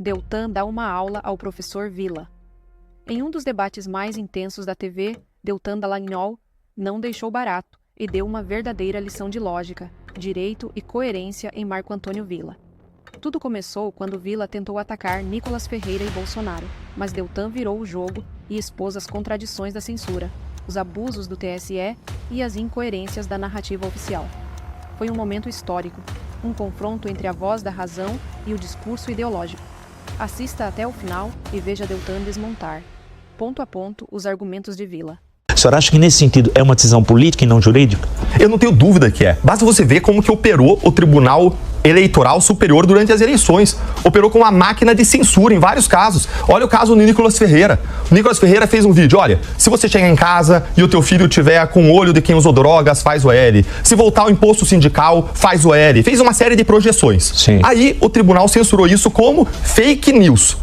Deltan dá uma aula ao professor Villa. Em um dos debates mais intensos da TV, Deltan Dallagnol não deixou barato e deu uma verdadeira lição de lógica, direito e coerência em Marco Antônio Villa. Tudo começou quando Villa tentou atacar Nicolas Ferreira e Bolsonaro, mas Deltan virou o jogo e expôs as contradições da censura, os abusos do TSE e as incoerências da narrativa oficial. Foi um momento histórico, um confronto entre a voz da razão e o discurso ideológico. Assista até o final e veja Deltan desmontar, ponto a ponto, os argumentos de Villa. O senhor acha que nesse sentido é uma decisão política e não jurídica? Eu não tenho dúvida que é. Basta você ver como que operou o Tribunal Eleitoral Superior durante as eleições. Operou com uma máquina de censura em vários casos. Olha o caso do Nicolas Ferreira. O Nicolas Ferreira fez um vídeo, olha, se você chegar em casa e o teu filho tiver com o olho de quem usou drogas, faz o L. Se voltar ao imposto sindical, faz o L. Fez uma série de projeções. Sim. Aí o tribunal censurou isso como fake news.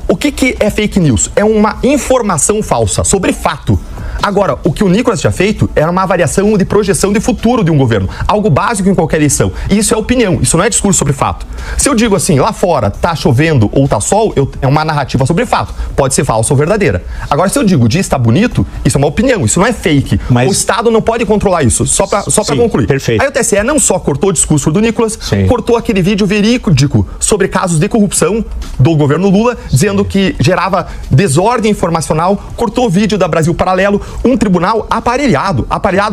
O que é fake news? É uma informação falsa sobre fato. Agora, o que o Nicolas tinha feito era uma avaliação de projeção de futuro de um governo. Algo básico em qualquer eleição. E isso é opinião, isso não é discurso sobre fato. Se eu digo assim, lá fora tá chovendo ou tá sol, é uma narrativa sobre fato. Pode ser falsa ou verdadeira. Agora, se eu digo o dia está bonito, isso é uma opinião, isso não é fake. Mas... O Estado não pode controlar isso, só pra concluir. Perfeito. Aí o TSE não só cortou o discurso do Nicolas, Sim. cortou aquele vídeo verídico sobre casos de corrupção do governo Lula, dizendo que gerava desordem informacional, cortou o vídeo da Brasil Paralelo, um tribunal aparelhado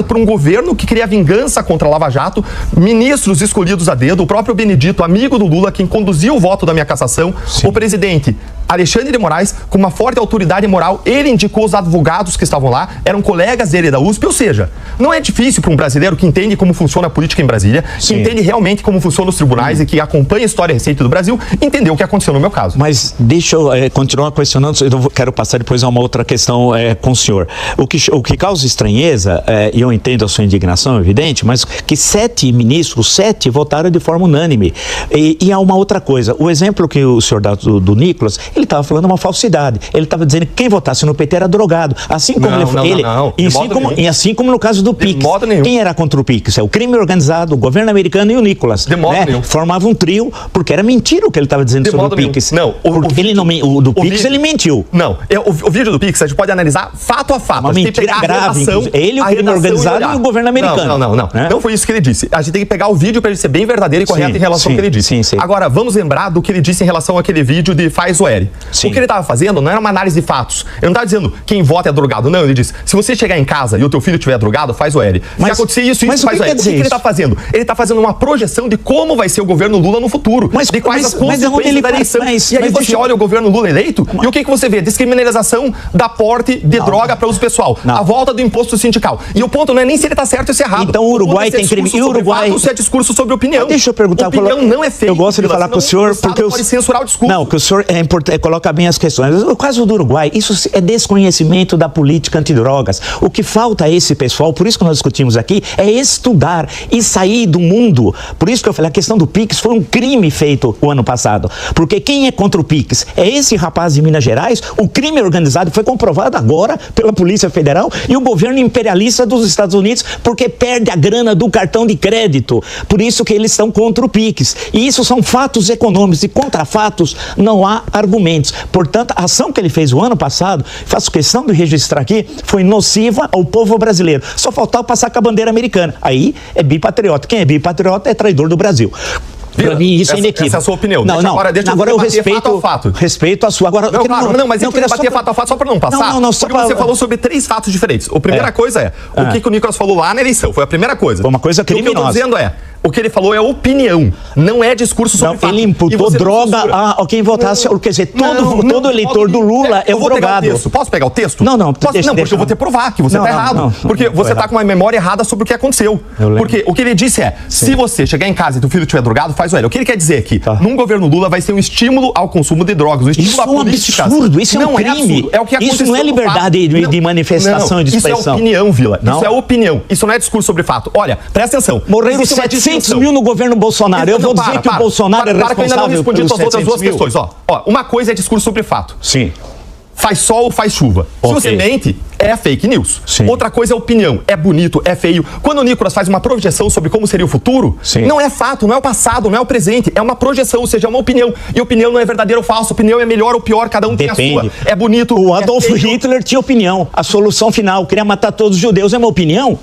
por um governo que queria vingança contra a Lava Jato, ministros escolhidos a dedo, o próprio Benedito, amigo do Lula, quem conduziu o voto da minha cassação, Sim. o presidente Alexandre de Moraes, com uma forte autoridade moral, ele indicou os advogados que estavam lá, eram colegas dele da USP, ou seja, não é difícil para um brasileiro que entende como funciona a política em Brasília, Sim. que entende realmente como funcionam os tribunais e que acompanha a história recente do Brasil, entender o que aconteceu no meu caso. Mas deixa eu continuar questionando, eu quero passar depois a uma outra questão com o senhor. O que causa estranheza, e eu entendo a sua indignação, evidente, mas que 7 ministros votaram de forma unânime. E há uma outra coisa, o exemplo que o senhor dá do Nicolas, ele estava falando uma falsidade. Ele estava dizendo que quem votasse no PT era drogado. Assim como assim como no caso do PIX. Quem era contra o PIX? É o crime organizado, o governo americano e o Nicolas. Formavam um trio, porque era mentira o que ele estava dizendo sobre o PIX. Não, o do PIX ele mentiu. Não, o vídeo do PIX a gente pode analisar fato a fato. Uma mentira grave. Ele, o crime organizado e o governo americano. Não foi isso que ele disse. A gente tem que pegar o vídeo para ele ser bem verdadeiro e correto em relação ao que ele disse. Sim. Agora, vamos lembrar do que ele disse em relação àquele vídeo de faz o L. Sim. O que ele estava fazendo não era uma análise de fatos. Ele não estava dizendo quem vota é drogado. Não, ele disse, se você chegar em casa e o teu filho estiver drogado, faz o L. Se acontecer isso faz o L. O que ele está fazendo? Ele está fazendo uma projeção de como vai ser o governo Lula no futuro. De quais as consequências da eleição. E aí você olha o governo Lula eleito e o que você vê? Descriminalização da porte de droga para uso pessoal. A volta do imposto sindical. E o ponto não é nem se ele está certo ou se é errado. Então o Uruguai tem crime. E o Uruguai... Isso é discurso sobre opinião. Deixa eu perguntar. Opinião não é fake. Eu gosto de falar com o senhor porque pode censurar o discurso. Não, que o senhor coloca bem as questões. O caso do Uruguai, isso é desconhecimento da política antidrogas. O que falta a esse pessoal, por isso que nós discutimos aqui, é estudar e sair do mundo. Por isso que eu falei, a questão do PIX foi um crime feito o ano passado. Porque quem é contra o PIX? É esse rapaz de Minas Gerais. O crime organizado foi comprovado agora pela Polícia Federal e o governo imperialista dos Estados Unidos, porque perde a grana do cartão de crédito. Por isso que eles estão contra o PIX. E isso são fatos econômicos. E contra fatos não há argumentos. Portanto, a ação que ele fez o ano passado, faço questão de registrar aqui, foi nociva ao povo brasileiro. Só faltava passar com a bandeira americana. Aí é bipatriota. Quem é bipatriota é traidor do Brasil. Para mim, isso é inequívoco. Essa é a sua opinião. Agora eu respeito a sua. Agora, mas eu queria bater fato a fato só para não passar. Porque você falou sobre 3 fatos diferentes. A primeira coisa é o que o Nicolas falou lá na eleição. Foi a primeira coisa. Foi uma coisa criminosa. O que eu estou dizendo o que ele falou é opinião, não é discurso sobre fato. Ele imputou droga a quem votasse. Quer dizer, todo eleitor do Lula é um drogado. Posso pegar o texto? Não, porque eu vou ter que provar que você está errado. Porque você está com uma memória errada sobre o que aconteceu. Porque o que ele disse se você chegar em casa e teu filho estiver drogado, faz o L. O que ele quer dizer é que num governo Lula vai ser um estímulo ao consumo de drogas, um estímulo à política. Isso é um absurdo, isso é um crime. É o que aconteceu. Isso não é liberdade de manifestação e de expressão. Isso é opinião, Vila. Isso é opinião. Isso não é discurso sobre fato. Olha, presta atenção. Morreram 700 mil no governo Bolsonaro. Eu vou dizer que o Bolsonaro é responsável pelos 700 mil. Uma coisa é discurso sobre fato. Sim. Faz sol ou faz chuva. Se você mente, é fake news. Sim. Outra coisa é opinião. É bonito, é feio. Quando o Nicolas faz uma projeção sobre como seria o futuro, Sim. não é fato, não é o passado, não é o presente. É uma projeção, ou seja, é uma opinião. E opinião não é verdadeira ou falsa. Opinião é melhor ou pior, cada um tem a sua. É bonito. O Adolf Hitler tinha opinião. A solução final, queria matar todos os judeus, é uma opinião?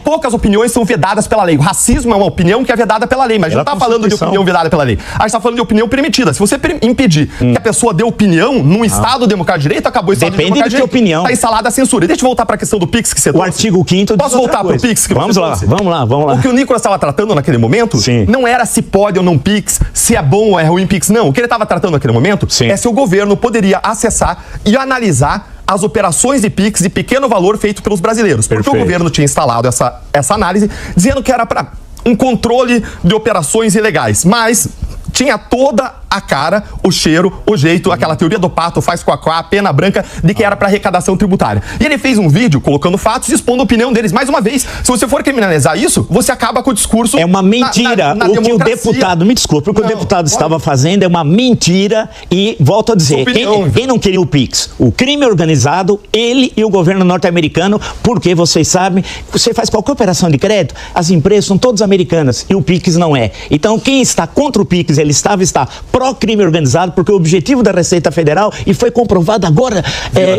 Poucas opiniões são vedadas pela lei. O racismo é uma opinião que é vedada pela lei, mas a gente não está falando de opinião vedada pela lei. A gente está falando de opinião permitida. Se você impedir que a pessoa dê opinião num Estado democrático de direito, acabou o Estado democrático de direito. Opinião. Está instalada a censura. Deixa eu voltar para a questão do PIX que você trouxe. O artigo 5º Posso voltar para o PIX que vamos você lá, trouxe? vamos lá. O que o Nicolas estava tratando naquele momento Sim. não era se pode ou não PIX, se é bom ou é ruim PIX, não. O que ele estava tratando naquele momento é se o governo poderia acessar e analisar as operações de PIX de pequeno valor feito pelos brasileiros. Porque Perfeito. o governo tinha instalado essa análise, dizendo que era para um controle de operações ilegais. Mas tinha toda a cara, o cheiro, o jeito, aquela teoria do pato faz coacoá, pena branca, de que era para arrecadação tributária. E ele fez um vídeo colocando fatos e expondo a opinião deles. Mais uma vez, se você for criminalizar isso, você acaba com o discurso... É uma mentira. Na o que o deputado, me desculpe, o que o deputado estava fazendo é uma mentira e, volto a dizer, quem não queria o PIX? O crime organizado, ele e o governo norte-americano, porque vocês sabem, você faz qualquer operação de crédito, as empresas são todas americanas e o PIX não é. Então, quem está contra o PIX, ele está pró-crime organizado, porque o objetivo da Receita Federal, e foi comprovado agora,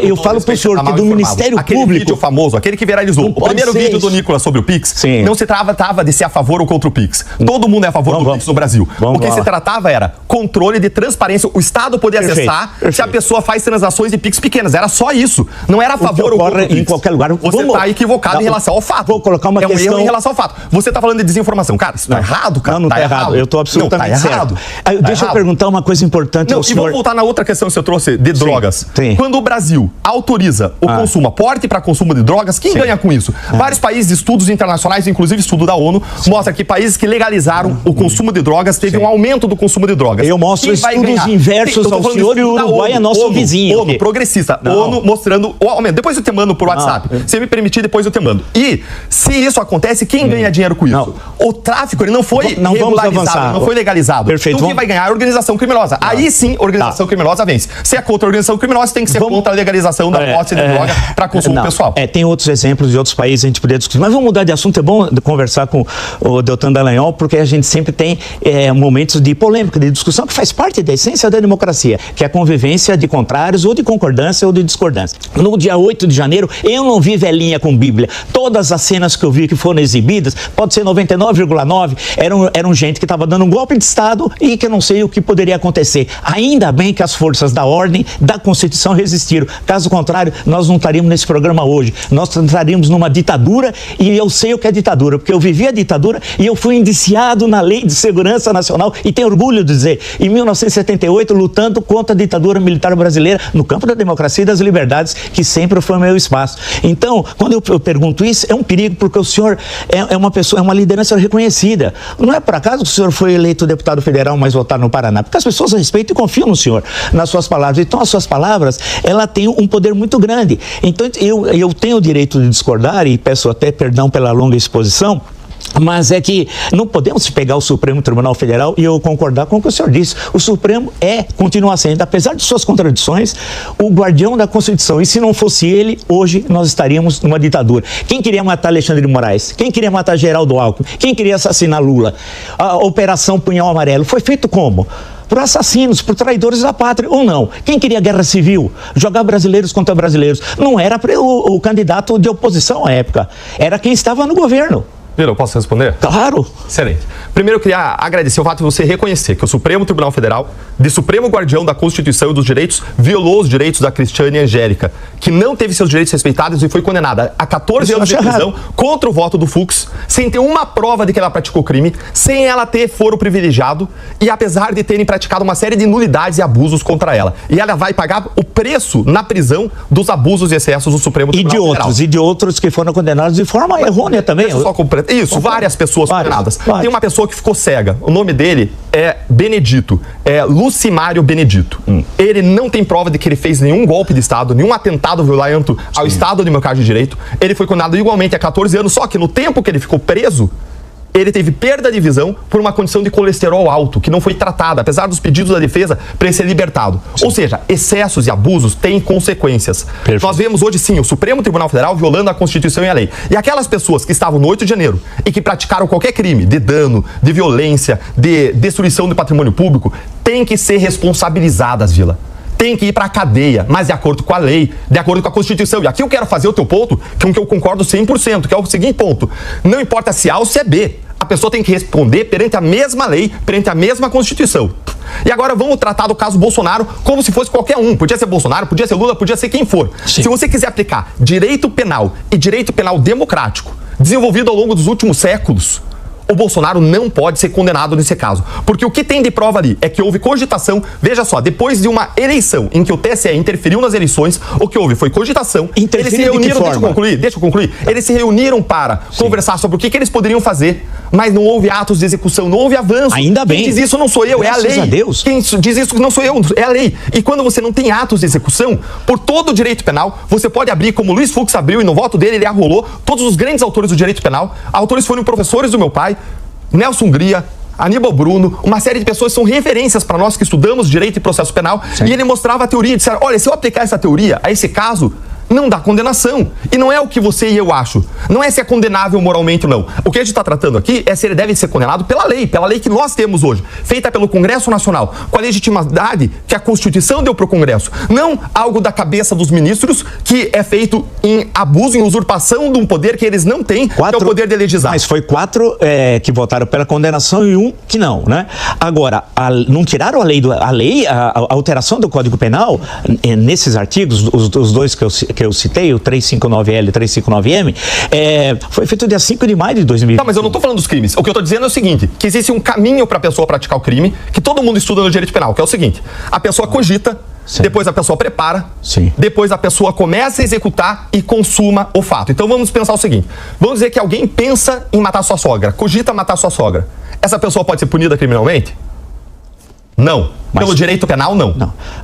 eu falo para o senhor que do Ministério Público... Aquele vídeo famoso, aquele que viralizou, o primeiro vídeo do Nicolas sobre o PIX, Sim. não se tratava de ser a favor ou contra o PIX. Todo mundo é a favor do PIX no Brasil. O que se tratava era controle de transparência, o Estado poder acessar se a pessoa faz transações de PIX pequenas. Era só isso. Não era a favor ou contra o PIX. Em qualquer lugar. Você está equivocado em relação ao fato. Vou colocar uma questão... É um erro em relação ao fato. Você está falando de desinformação. Cara, isso está errado, cara. Não está errado. Eu estou absolutamente certo. Deixa eu perguntar uma coisa importante ao senhor. E vou voltar na outra questão que você trouxe de drogas. Sim. Quando o Brasil autoriza o consumo, porte para consumo de drogas, quem ganha com isso? Vários países, estudos internacionais, inclusive estudo da ONU, mostra que países que legalizaram o consumo de drogas teve um aumento do consumo de drogas. Eu mostro estudos inversos ao senhor e o Uruguai é nosso vizinho. ONU, progressista. ONU mostrando o aumento. Depois eu te mando por WhatsApp. Se me permitir, depois eu te mando. E se isso acontece, quem ganha dinheiro com isso? O tráfico, ele não foi regularizado, não foi legalizado. Perfeito. Então quem vai ganhar é a organização criminosa. Aí sim, a organização criminosa vence. Se é contra a organização criminosa, tem que ser contra a legalização da posse de droga para consumo pessoal. Tem outros exemplos de outros países, a gente poderia discutir. Mas vamos mudar de assunto. É bom conversar com o Deltan Dallagnol, porque a gente sempre tem momentos de polêmica, de discussão, que faz parte da essência da democracia, que é a convivência de contrários, ou de concordância, ou de discordância. No dia 8 de janeiro, eu não vi velhinha com Bíblia. Todas as cenas que eu vi que foram exibidas, pode ser 99,9, eram gente que estava dando um golpe de Estado e que eu não sei o que poderia acontecer. Ainda bem que as forças da ordem, da Constituição resistiram. Caso contrário, nós não estaríamos nesse programa hoje. Nós estaríamos numa ditadura, e eu sei o que é ditadura, porque eu vivi a ditadura e eu fui indiciado na Lei de Segurança Nacional e tenho orgulho de dizer, em 1978, lutando contra a ditadura militar brasileira no campo da democracia e das liberdades, que sempre foi meu espaço. Então, quando eu pergunto isso, é um perigo, porque o senhor é uma pessoa, é uma liderança reconhecida. Não é por acaso que o senhor foi eleito deputado federal, mas votado no Paraná, porque as pessoas respeitam e confiam no senhor, nas suas palavras. Então, as suas palavras, ela tem um poder muito grande. Então, eu tenho o direito de discordar, e peço até perdão pela longa exposição, mas é que não podemos pegar o Supremo Tribunal Federal e eu concordar com o que o senhor disse. O Supremo continua sendo, apesar de suas contradições, o guardião da Constituição. E se não fosse ele, hoje nós estaríamos numa ditadura. Quem queria matar Alexandre de Moraes? Quem queria matar Geraldo Alckmin? Quem queria assassinar Lula? A Operação Punhal Amarelo foi feito como? Por assassinos, por traidores da pátria, ou não? Quem queria guerra civil? Jogar brasileiros contra brasileiros? Não era o candidato de oposição à época, era quem estava no governo. Eu posso responder? Claro. Excelente. Primeiro, eu queria agradecer o fato de você reconhecer que o Supremo Tribunal Federal, de Supremo Guardião da Constituição e dos Direitos, violou os direitos da Cristiane Angélica, que não teve seus direitos respeitados e foi condenada a 14 anos de prisão contra o voto do Fux, sem ter uma prova de que ela praticou crime, sem ela ter foro privilegiado e apesar de terem praticado uma série de nulidades e abusos contra ela. E ela vai pagar o preço na prisão dos abusos e excessos do Supremo Tribunal Federal. E de outros que foram condenados de forma errônea também. Deixa eu só completar. Isso, várias pessoas condenadas. Tem uma pessoa que ficou cega. O nome dele é Benedito. É Lucimário Benedito. Ele não tem prova de que ele fez nenhum golpe de Estado, nenhum atentado violento ao Estado Democrático de Direito. Ele foi condenado igualmente a 14 anos, só que no tempo que ele ficou preso, ele teve perda de visão por uma condição de colesterol alto, que não foi tratada, apesar dos pedidos da defesa para ele ser libertado. Sim. Ou seja, excessos e abusos têm consequências. Perfeito. Nós vemos hoje, sim, o Supremo Tribunal Federal violando a Constituição e a lei. E aquelas pessoas que estavam no 8 de janeiro e que praticaram qualquer crime de dano, de violência, de destruição do patrimônio público, têm que ser responsabilizadas, Vila. Tem que ir para a cadeia, mas de acordo com a lei, de acordo com a Constituição. E aqui eu quero fazer o teu ponto, com que eu concordo 100%, que é o seguinte ponto. Não importa se A ou se é B, a pessoa tem que responder perante a mesma lei, perante a mesma Constituição. E agora vamos tratar do caso Bolsonaro como se fosse qualquer um. Podia ser Bolsonaro, podia ser Lula, podia ser quem for. Sim. Se você quiser aplicar direito penal e direito penal democrático, desenvolvido ao longo dos últimos séculos, o Bolsonaro não pode ser condenado nesse caso. Porque o que tem de prova ali é que houve cogitação. Veja só, depois de uma eleição em que o TSE interferiu nas eleições, o que houve foi cogitação. Eles se reuniram, deixa eu concluir. Eles se reuniram para conversar sobre o que eles poderiam fazer, mas não houve atos de execução, não houve avanço. Ainda bem. Quem diz isso não sou eu, é a lei. Graças a Deus. Quem diz isso não sou eu, é a lei. E quando você não tem atos de execução, por todo o direito penal, você pode abrir, como Luiz Fux abriu, e no voto dele ele arrolou todos os grandes autores do direito penal. Autores foram professores do meu pai, Nelson Hungria, Aníbal Bruno, uma série de pessoas que são referências para nós que estudamos direito e processo penal. Sim. E ele mostrava a teoria, disseram, olha, se eu aplicar essa teoria a esse caso, não dá condenação. E não é o que você e eu acho. Não é se é condenável moralmente ou não. O que a gente está tratando aqui é se ele deve ser condenado pela lei que nós temos hoje, feita pelo Congresso Nacional, com a legitimidade que a Constituição deu para o Congresso. Não algo da cabeça dos ministros que é feito em abuso, em usurpação de um poder que eles não têm, que é o poder de legislar. Mas foi 4 que votaram pela condenação e 1 que não, né? Agora, não tiraram a alteração do Código Penal nesses artigos, os dois que eu citei, o 359L e 359M, foi feito dia 5 de maio de 2020. Tá, mas eu não estou falando dos crimes. O que eu estou dizendo é o seguinte, que existe um caminho para a pessoa praticar o crime, que todo mundo estuda no direito penal, que é o seguinte, a pessoa cogita, sim, depois a pessoa prepara, sim, depois a pessoa começa a executar e consuma o fato. Então vamos pensar o seguinte, vamos dizer que alguém pensa em matar sua sogra, cogita matar sua sogra. Essa pessoa pode ser punida criminalmente? Não. Pelo direito penal, não.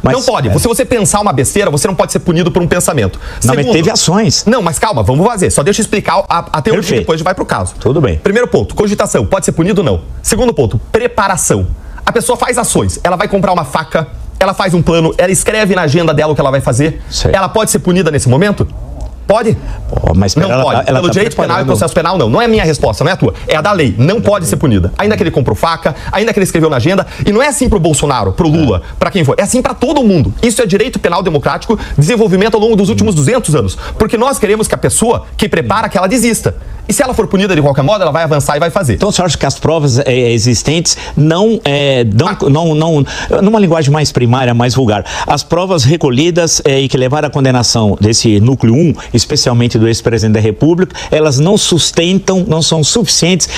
Não pode. Se você pensar uma besteira, você não pode ser punido por um pensamento. Não, mas teve ações. Não, mas calma, vamos fazer. Só deixa eu explicar a teoria e depois a gente vai pro caso. Tudo bem. Primeiro ponto, cogitação. Pode ser punido ou não? Segundo ponto, preparação. A pessoa faz ações. Ela vai comprar uma faca, ela faz um plano, ela escreve na agenda dela o que ela vai fazer. Sei. Ela pode ser punida nesse momento? Pode? Mas não pode. Pelo direito penal e processo penal, não. Não é a minha resposta, não é a tua. É a da lei. Não pode ser punida. Ainda que ele comprou faca, ainda que ele escreveu na agenda. E não é assim pro Bolsonaro, pro Lula, pra quem for. É assim pra todo mundo. Isso é direito penal democrático, desenvolvimento ao longo dos últimos 200 anos. Porque nós queremos que a pessoa que prepara, que ela desista. E se ela for punida de qualquer modo, ela vai avançar e vai fazer. Então, você acha que as provas existentes numa linguagem mais primária, mais vulgar, as provas recolhidas e que levaram à condenação desse núcleo 1, especialmente do ex-presidente da República, elas não sustentam, não são suficientemente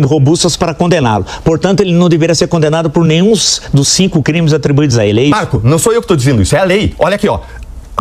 robustas para condená-lo. Portanto, ele não deveria ser condenado por nenhum dos 5 crimes atribuídos a ele. Marco, não sou eu que estou dizendo isso, é a lei. Olha aqui, ó.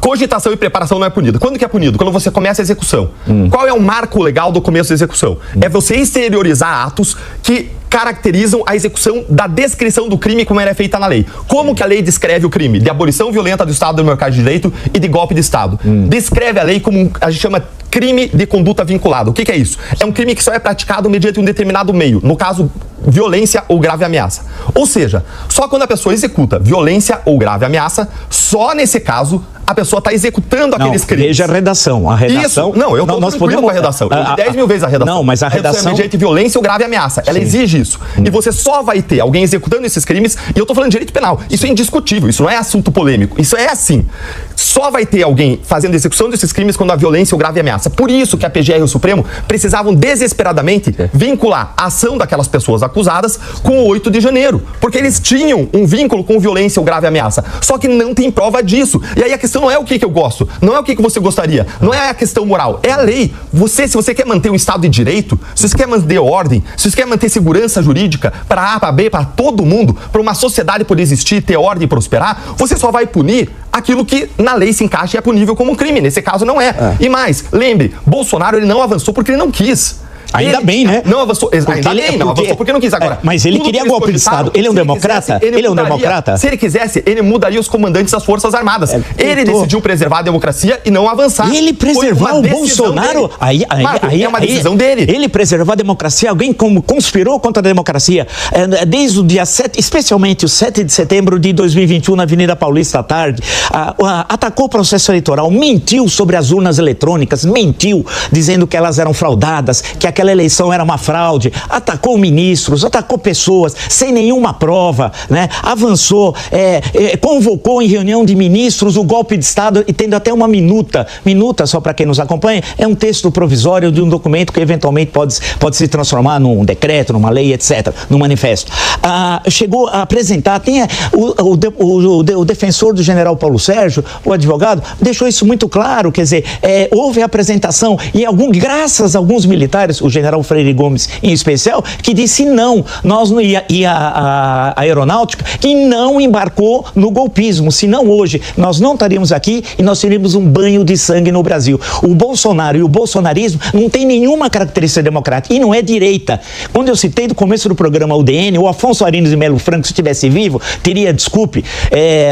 Cogitação e preparação não é punido. Quando que é punido? Quando você começa a execução. Qual é o marco legal do começo da execução? É você exteriorizar atos que caracterizam a execução da descrição do crime como ela é feita na lei. Como que a lei descreve o crime? De abolição violenta do Estado democrático de direito e de golpe de Estado. Descreve a lei como a gente chama crime de conduta vinculada. O que é isso? É um crime que só é praticado mediante um determinado meio. No caso, violência ou grave ameaça. Ou seja, só quando a pessoa executa violência ou grave ameaça, só nesse caso a pessoa está executando aqueles crimes. Veja a redação. A redação... Isso. Não, eu estou tranquilo com a redação. Eu li 10 mil vezes a redação. Não, mas a redação... é mediante violência ou grave ameaça. Ela exige isso. E você só vai ter alguém executando esses crimes, e eu estou falando de direito penal. Isso é indiscutível, isso não é assunto polêmico. Isso é assim. Só vai ter alguém fazendo execução desses crimes quando a violência ou grave ameaça. Por isso que a PGR e o Supremo precisavam desesperadamente vincular a ação daquelas pessoas acusadas com o 8 de janeiro. Porque eles tinham um vínculo com violência ou grave ameaça. Só que não tem prova disso. E aí a questão não é o que eu gosto, não é o que você gostaria, não é a questão moral, é a lei. Se você quer manter um Estado de Direito, se você quer manter ordem, se você quer manter segurança jurídica para A, para B, para todo mundo, para uma sociedade poder existir, ter ordem e prosperar, você só vai punir aquilo que na lei se encaixa e é punível como um crime. Nesse caso não é. E mais, lembre, Bolsonaro ele não avançou porque ele não quis. Ainda bem, né? Não avançou. Ainda bem, não avançou porque não quis agora. Mas ele queria golpe de Estado. Ele é um democrata? Ele é um democrata? Se ele quisesse, ele mudaria os comandantes das Forças Armadas. Ele decidiu preservar a democracia e não avançar. Ele preservar o Bolsonaro? É uma decisão dele. Ele preservar a democracia? Alguém como conspirou contra a democracia? Desde o dia 7, especialmente o 7 de setembro de 2021, na Avenida Paulista à tarde, atacou o processo eleitoral, mentiu sobre as urnas eletrônicas, mentiu, dizendo que elas eram fraudadas, que aquela eleição era uma fraude, atacou ministros, atacou pessoas sem nenhuma prova, né? Avançou, convocou em reunião de ministros o golpe de Estado e tendo até uma minuta só para quem nos acompanha, é um texto provisório de um documento que eventualmente pode se transformar num decreto, numa lei, etc., num manifesto. Chegou a apresentar, tem o defensor do general Paulo Sérgio, o advogado, deixou isso muito claro, quer dizer, houve a apresentação e graças a alguns militares, o general Freire Gomes em especial, que disse não, a aeronáutica que não embarcou no golpismo, senão hoje nós não estaríamos aqui e nós teríamos um banho de sangue no Brasil. O Bolsonaro e o bolsonarismo não tem nenhuma característica democrática e não é direita. Quando eu citei do começo do programa UDN, o Afonso Arinos de Melo Franco, se estivesse vivo, teria, desculpe,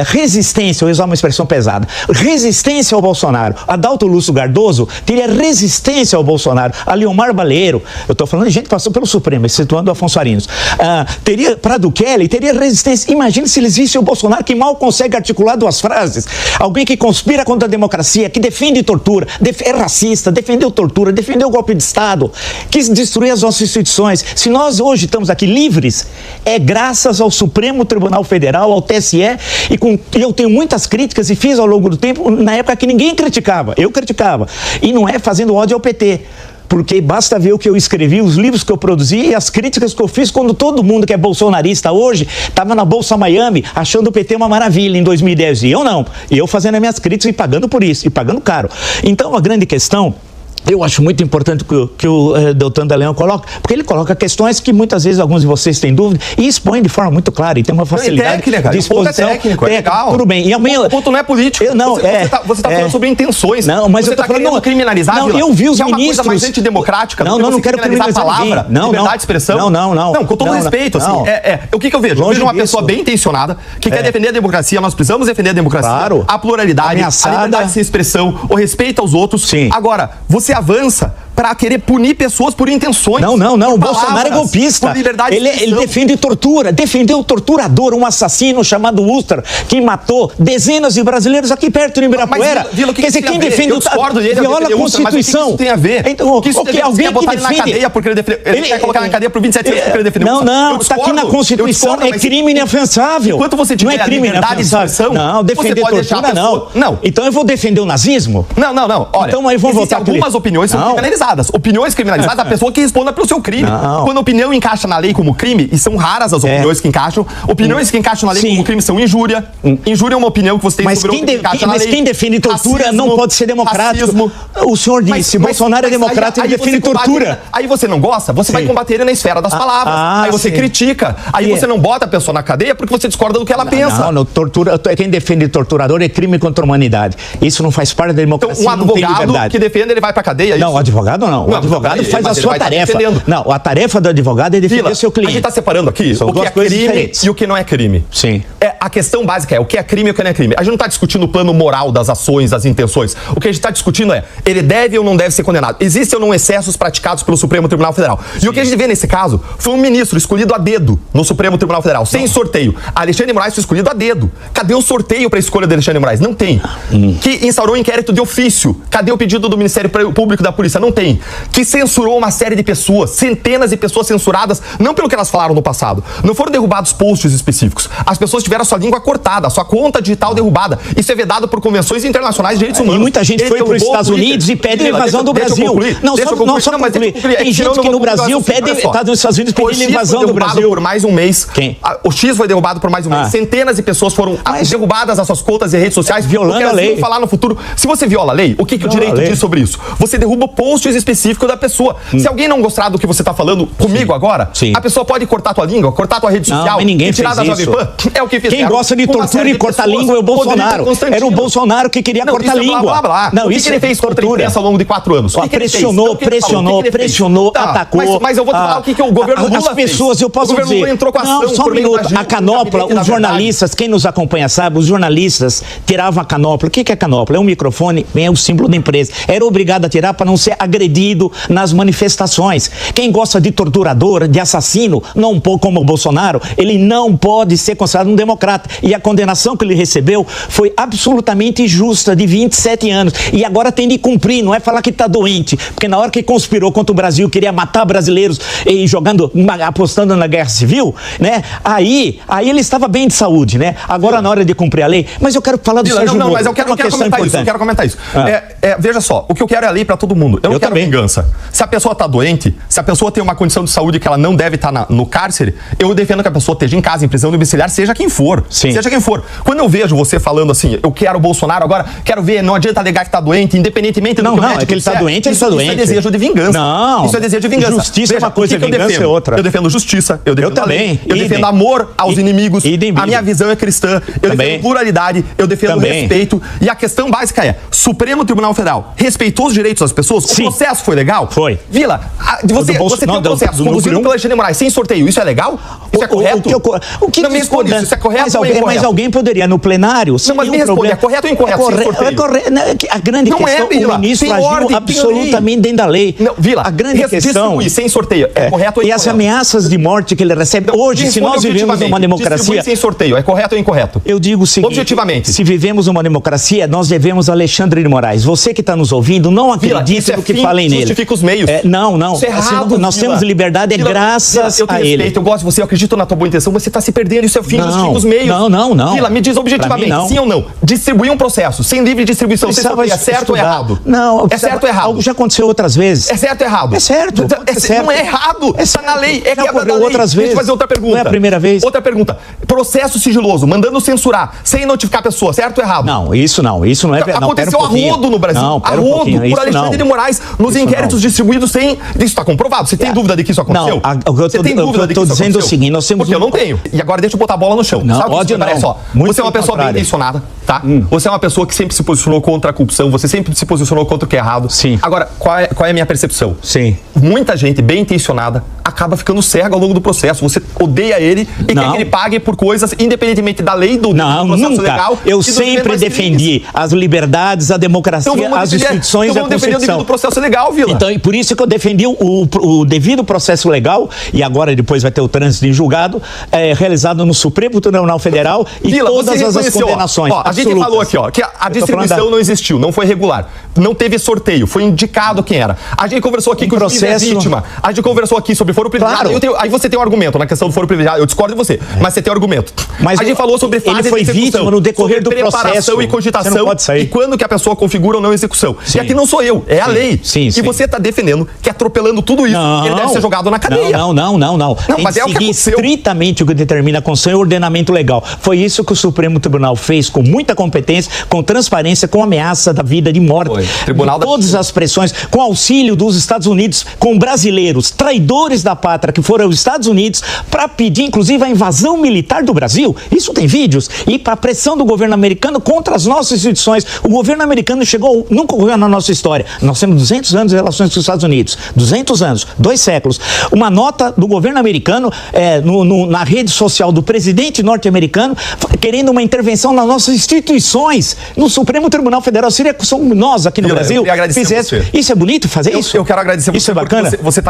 resistência, eu ia usar uma expressão pesada, resistência ao Bolsonaro. Adalto Lúcio Cardoso teria resistência ao Bolsonaro. A Leomar Baleiro, eu estou falando de gente que passou pelo Supremo, situando o Afonso Arinos, Prado Kelly teria resistência. Imagine se eles vissem o Bolsonaro que mal consegue articular duas frases. Alguém que conspira contra a democracia, que defende tortura, é racista, defendeu tortura, defendeu o golpe de Estado, quis destruir as nossas instituições. Se nós hoje estamos aqui livres, é graças ao Supremo Tribunal Federal, ao TSE, e eu tenho muitas críticas e fiz ao longo do tempo, na época que ninguém criticava, eu criticava. E não é fazendo ódio ao PT. Porque basta ver o que eu escrevi, os livros que eu produzi e as críticas que eu fiz quando todo mundo que é bolsonarista hoje estava na Bolsa Miami achando o PT uma maravilha em 2010. E eu não. E eu fazendo as minhas críticas e pagando por isso, e pagando caro. Então a grande questão... Eu acho muito importante que o Deltan Dallagnol coloca, porque ele coloca questões que muitas vezes alguns de vocês têm dúvida e expõe de forma muito clara e tem uma facilidade de exposição. Técnico, é legal. Tudo bem. E o ponto não é político. Você está falando sobre intenções. Não, mas você eu tô falando querendo criminalizar. Não, eu vi os ministros. É uma coisa mais antidemocrática. Não quero criminalizar a palavra, liberdade de expressão. Não, com todo respeito. Assim, o que eu vejo? Eu vejo uma pessoa bem intencionada que quer defender a democracia. Nós precisamos defender a democracia, a pluralidade, a liberdade de expressão, o respeito aos outros. Agora, você avança para querer punir pessoas por intenções. Não. O Bolsonaro é golpista. Ele defende tortura. Defendeu o torturador, um assassino chamado Ustra, que matou dezenas de brasileiros aqui perto de Ibirapuera. Quer dizer, quem defende o viola a Constituição. Mas o que isso tem a ver? Então, alguém que defende... na cadeia porque ele quer colocar na cadeia por 27 anos porque ele defendeu. Não, está aqui na Constituição. É crime inafiançável. Enquanto você tiver a liberdade de expressão, não, defender tortura não. Então eu vou defender o nazismo? Não. Olha, então aí vou votar algumas opiniões são criminalizadas. Opiniões criminalizadas, a pessoa que responda pelo seu crime. Quando a opinião encaixa na lei como crime, e são raras as opiniões que encaixam, opiniões que encaixam na lei como crime são injúria. Injúria é uma opinião que você tem sobre outra que encaixa na lei. Mas quem defende tortura não pode ser democrático. O senhor disse, Bolsonaro é democrata e defende tortura. Aí você não gosta, você vai combater ele na esfera das palavras. Aí você critica. Aí você não bota a pessoa na cadeia porque você discorda do que ela pensa. Não, tortura, quem defende torturador é crime contra a humanidade. Isso não faz parte da democracia. Então, um advogado que defende, ele vai pra cadeia. Não, o advogado não. O advogado faz a sua tarefa. Não, a tarefa do advogado é defender o seu cliente. A gente está separando aqui o que é crime diferentes. E o que não é crime. Sim. A questão básica é o que é crime e o que não é crime. A gente não está discutindo o plano moral das ações, das intenções. O que a gente está discutindo é, ele deve ou não deve ser condenado. Existem ou não excessos praticados pelo Supremo Tribunal Federal. Sim. E o que a gente vê nesse caso foi um ministro escolhido a dedo no Supremo Tribunal Federal, sem sorteio. Alexandre de Moraes foi escolhido a dedo. Cadê o sorteio para a escolha de Alexandre de Moraes? Não tem. Que instaurou um inquérito de ofício. Cadê o pedido do Ministério Público da Polícia? Não tem. Que censurou uma série de pessoas, centenas de pessoas censuradas, não pelo que elas falaram no passado. Não foram derrubados posts específicos. As pessoas tiveram a sua língua cortada, a sua conta digital derrubada. Isso é vedado por convenções internacionais de direitos humanos. E muita gente foi para os Estados Unidos e pede a invasão do Brasil. Não, só concluir. Tem gente que no Brasil pede, está nos Estados Unidos pedindo invasão do Brasil. Por mais um mês. Quem? O X foi derrubado por mais um mês. Centenas de pessoas foram derrubadas as suas contas e redes sociais. Violando a lei. Falar no futuro. Se você viola a lei, o que o direito diz sobre isso? Você derruba o post gostos específicos da pessoa. Se alguém não gostar do que você tá falando comigo agora, a pessoa pode cortar tua língua, cortar tua rede social, mas ninguém tirar da Jovem Pan. É o que fizeram. Quem gosta de tortura e cortar língua é o Bolsonaro. Era o Bolsonaro que queria cortar língua. Blá, blá, blá. Não, o que ele fez contra a imprensa ao longo de 4 anos? Pressionou, atacou. Mas eu vou te falar o que o governo Lula As pessoas, eu posso dizer... Lula entrou com ação, não, só um minuto. A canopla, os jornalistas, quem nos acompanha sabe, os jornalistas tiravam a canopla. O que é canopla? É um microfone, é o símbolo da empresa. Era obrigado a tirar para não ser agredido nas manifestações. Quem gosta de torturador, de assassino, não como o Bolsonaro, ele não pode ser considerado um democrata. E a condenação que ele recebeu foi absolutamente injusta, de 27 anos. E agora tem de cumprir, não é falar que está doente. Porque na hora que conspirou contra o Brasil, queria matar brasileiros e apostando na guerra civil, né? Aí ele estava bem de saúde, né? Agora na hora de cumprir a lei. Mas eu quero falar do Sérgio Moro. Não, mas eu quero comentar isso. Veja só, o que eu quero é a lei para todo mundo. Eu não quero vingança. Se a pessoa está doente, se a pessoa tem uma condição de saúde que ela não deve estar no cárcere, eu defendo que a pessoa esteja em casa, em prisão domiciliar, seja quem for. Sim. Seja quem for. Quando eu vejo você falando assim, eu quero o Bolsonaro agora, quero ver, não adianta alegar que está doente, independentemente do que o médico é que ele está doente, ele está doente. Isso é desejo de vingança. Não. Isso é desejo de vingança. Justiça é uma coisa, vingança é outra. Eu defendo justiça, eu defendo também. Eu defendo amor aos inimigos. A minha visão é cristã. Eu defendo pluralidade, eu defendo respeito. E a questão básica é, Supremo Tribunal Federal respeitou os direitos das pessoas? O processo foi legal? Foi. Vila, você tem um processo conduzido pelo Alexandre de Moraes sem sorteio, isso é legal? Isso é correto? O que não me responde isso, é correto ou é incorreto? Mas alguém poderia, no plenário... Não, mas me responde, é correto ou incorreto sem sorteio? É correto. A grande questão, o ministro agiu absolutamente dentro da lei. Não, Vila, a grande questão... sem sorteio, é correto ou incorreto? E as ameaças de morte que ele recebe hoje, se nós vivemos numa democracia... sem sorteio, é correto ou incorreto? Eu digo o seguinte... Objetivamente. Se vivemos numa democracia, nós devemos a Alexandre de Moraes. Você que está nos ouvindo, não acredite no que falem nele. Justifica os meios. Não. Isso é errado, nós temos liberdade graças a ele. Respeito, eu gosto de você, eu acredito na tua boa intenção, você está se perdendo, isso é o fim, justifica os meios. Não. Vila, me diz objetivamente, sim ou não? Distribuir um processo sem livre distribuição, você sabe, é certo ou errado? Não. É certo ou errado? Já aconteceu outras vezes. É certo ou errado? É certo. Não é errado. Está na lei. É já ocorreu outras vezes. Deixa eu fazer outra pergunta. Não é a primeira vez. Outra pergunta. Processo sigiloso, mandando censurar, sem notificar a pessoa, certo ou errado? Não, isso não é... Aconteceu a rodo no Brasil. Não, a rodo por Alexandre de Moraes nos inquéritos distribuídos sem... Isso está comprovado? Você tem dúvida de que isso aconteceu? Você tem dúvida de que isso aconteceu? Eu estou dizendo o seguinte, nós temos... Porque eu não tenho. E agora deixa eu botar a bola no chão. Não, sabe ódio não. Só? Você é uma pessoa bem intencionada, tá? Você é uma pessoa que sempre se posicionou contra a corrupção, você sempre se posicionou contra o que é errado. Sim. Agora, qual é a minha percepção? Sim. Muita gente bem intencionada acaba ficando cega ao longo do processo. Você odeia ele e quer que ele pague por coisas, independentemente da lei, do processo legal. Eu sempre defendi as liberdades, a democracia, as instituições da Constituição. Do processo legal, Vila. Então, e por isso que eu defendi o devido processo legal, e agora depois vai ter o trânsito em julgado, realizado no Supremo Tribunal Federal e Vila, todas as condenações. A gente falou aqui, que a distribuição não existiu, não foi regular, não teve sorteio, foi indicado quem era. A gente conversou aqui com o juiz é vítima, a gente conversou aqui sobre foro privilegiado. Claro. Aí você tem um argumento na questão do foro privilegiado, eu discordo de você, mas você tem um argumento. Mas a gente falou sobre fase ele foi de execução, vítima no decorrer do processo e cogitação e quando que a pessoa configura ou não execução. Sim. E aqui não sou eu, é a lei. Sim. E você está defendendo que atropelando tudo isso, ele deve ser jogado na cadeia. Não. Tem mas que seguir estritamente o que determina a Constituição e o ordenamento legal. Foi isso que o Supremo Tribunal fez com muita competência, com transparência, com ameaça da vida, de morte. Tribunal todas as pressões, com auxílio dos Estados Unidos, com brasileiros, traidores da pátria, que foram aos Estados Unidos para pedir, inclusive, a invasão militar do Brasil. Isso tem vídeos. E para a pressão do governo americano contra as nossas instituições. O governo americano nunca ocorreu na nossa história. Nós temos 200 anos de relações com os Estados Unidos. 200 anos, 2 séculos. Uma nota do governo americano na rede social do presidente norte-americano querendo uma intervenção nas nossas instituições, no Supremo Tribunal Federal. Seria que somos nós aqui no Brasil fizesse. Isso é bonito fazer isso? Eu quero agradecer você. Isso é bacana? Você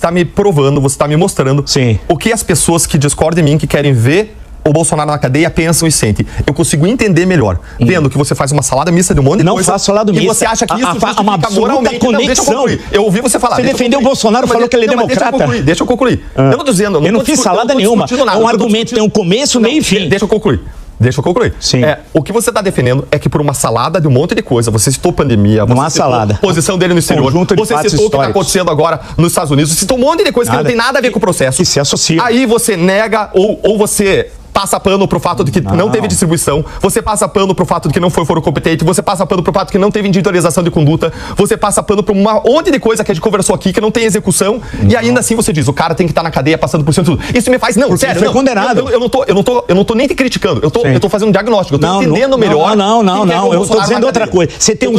tá me provando, você está me mostrando o que as pessoas que discordam de mim, que querem ver o Bolsonaro na cadeia, pensam e sentem. Eu consigo entender melhor, vendo que você faz uma salada mista de um monte de coisa. Não faço salada mista. E você acha que isso justifica uma moralmente conexão. Não, deixa eu concluir. Eu ouvi você falar. Você defendeu o Bolsonaro, falou que ele é democrata. Deixa eu concluir. Eu não tô dizendo... Eu não fiz salada nenhuma. É um argumento, tem um começo, meio e fim. Deixa eu concluir. Sim. O que você está defendendo é que por uma salada de um monte de coisa, você citou pandemia, não há citou salada. Posição dele no exterior, você citou o que está acontecendo agora nos Estados Unidos, você citou um monte de coisa que não tem nada a ver com o processo. Que se associa. Aí você nega ou você passa pano pro fato de que não teve distribuição, você passa pano pro fato de que não foi foro competente, você passa pano pro fato de que não teve individualização de conduta, você passa pano pra uma monte de coisa que a gente conversou aqui que não tem execução, e ainda assim você diz, o cara tem que estar na cadeia passando por cima de tudo. Isso me faz, não, porque sério, foi não, condenado. eu não tô nem te criticando, eu tô fazendo um diagnóstico, eu tô entendendo melhor. Não, eu tô dizendo outra coisa. Você tem o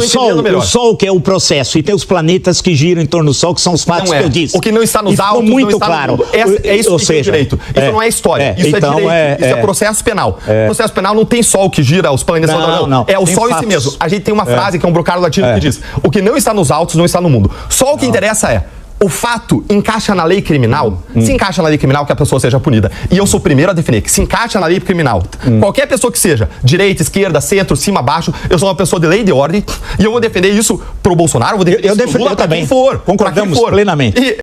Sol que é o processo, e tem os planetas que giram em torno do Sol, que são os fatos que eu disse. O que não está nos autos, muito não está claro. no mundo. É isso que é direito. Isso não é história, isso é direito, isso é processo penal. Processo penal não tem Sol que gira os planetas, não. É o Sol em si mesmo. A gente tem uma frase que é um brocário latino que diz, o que não está nos autos não está no mundo. Só o que interessa é, o fato encaixa na lei criminal? Se encaixa na lei criminal, que a pessoa seja punida. E eu sou o primeiro a definir que se encaixa na lei criminal. Qualquer pessoa que seja, direita, esquerda, centro, cima, baixo, eu sou uma pessoa de lei e de ordem, e eu vou defender isso pro Bolsonaro, vou defender isso pro Lula, pra quem for. Concordamos plenamente.